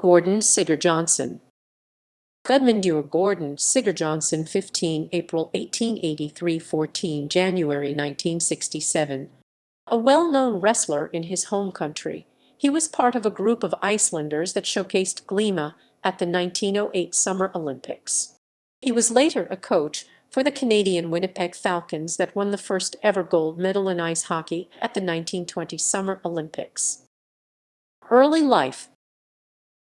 Gordon Sigurjonsson. Guðmundur Gordon Sigurjonsson, 15 April 1883 – 14 January 1967. A well-known wrestler in his home country, he was part of a group of Icelanders that showcased Glíma at the 1908 Summer Olympics. He was later a coach for the Canadian Winnipeg Falcons that won the first ever gold medal in ice hockey at the 1920 Summer Olympics. Early life.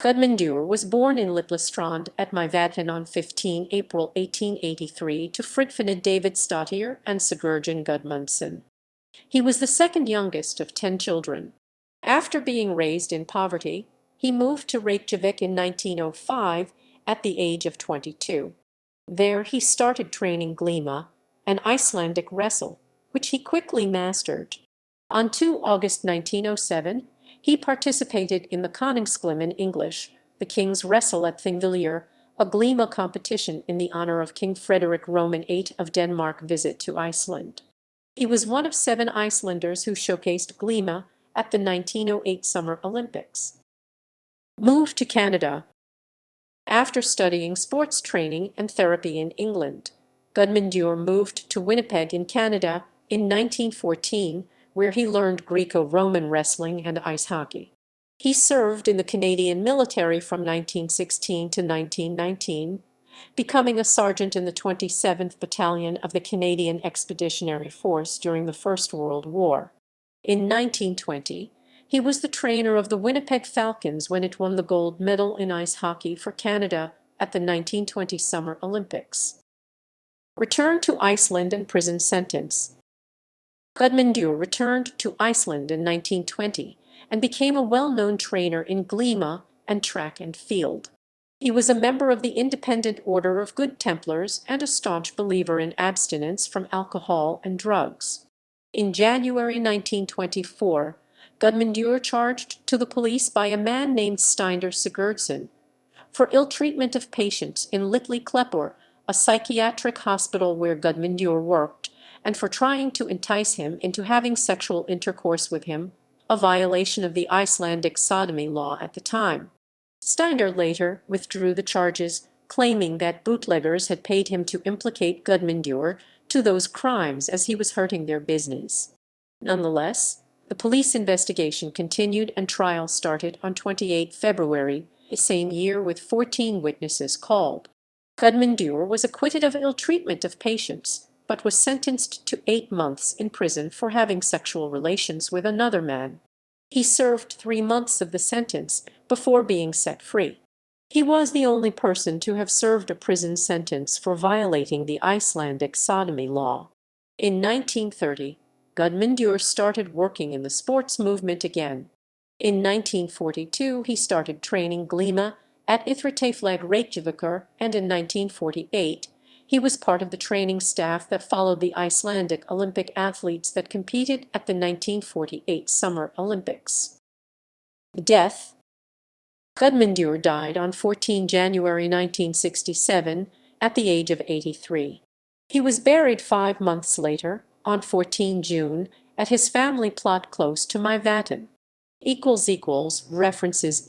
Guðmundur was born in Litlestrand at Myvatn on 15 April 1883 to Friðfinnur Davidsdóttir and Sigurjón Guðmundsson. He was the second youngest of 10 children. After being raised in poverty, he moved to Reykjavik in 1905 at the age of 22. There he started training Glíma, an Icelandic wrestle, which he quickly mastered. On 2 August 1907, he participated in the Koningsglíma in English, the King's Wrestle at Thingvellir, a Glíma competition in the honor of King Frederick Roman VIII of Denmark's visit to Iceland. He was one of 7 Icelanders who showcased Glíma at the 1908 Summer Olympics. Moved to Canada. After studying sports training and therapy in England, Guðmundur moved to Winnipeg in Canada in 1914, where he learned Greco-Roman wrestling and ice hockey. He served in the Canadian military from 1916 to 1919, becoming a sergeant in the 27th Battalion of the Canadian Expeditionary Force during the First World War. In 1920, he was the trainer of the Winnipeg Falcons when it won the gold medal in ice hockey for Canada at the 1920 Summer Olympics. Return to Iceland and prison sentence. Guðmundur returned to Iceland in 1920 and became a well-known trainer in Glíma and track and field. He was a member of the Independent Order of Good Templars and a staunch believer in abstinence from alcohol and drugs. In January 1924, Guðmundur charged to the police by a man named Steindr Sigurdsson for ill-treatment of patients in Litli Klepur, a psychiatric hospital where Guðmundur worked, and for trying to entice him into having sexual intercourse with him, a violation of the Icelandic sodomy law at the time. Steindr later withdrew the charges, claiming that bootleggers had paid him to implicate Guðmundur to those crimes as he was hurting their business. Nonetheless, the police investigation continued and trial started on 28 February the same year with 14 witnesses called. Guðmundur was acquitted of ill-treatment of patients, but was sentenced to 8 months in prison for having sexual relations with another man. He served 3 months of the sentence before being set free. He was the only person to have served a prison sentence for violating the Icelandic sodomy law. In 1930, Guðmundur started working in the sports movement again. In 1942, he started training Glíma at Íþróttafélag Reykjavíkur, and in 1948, he was part of the training staff that followed the Icelandic Olympic athletes that competed at the 1948 Summer Olympics. Death. Guðmundur died on 14 January 1967 at the age of 83. He was buried 5 months later, on 14 June, at his family plot close to Myvatn. References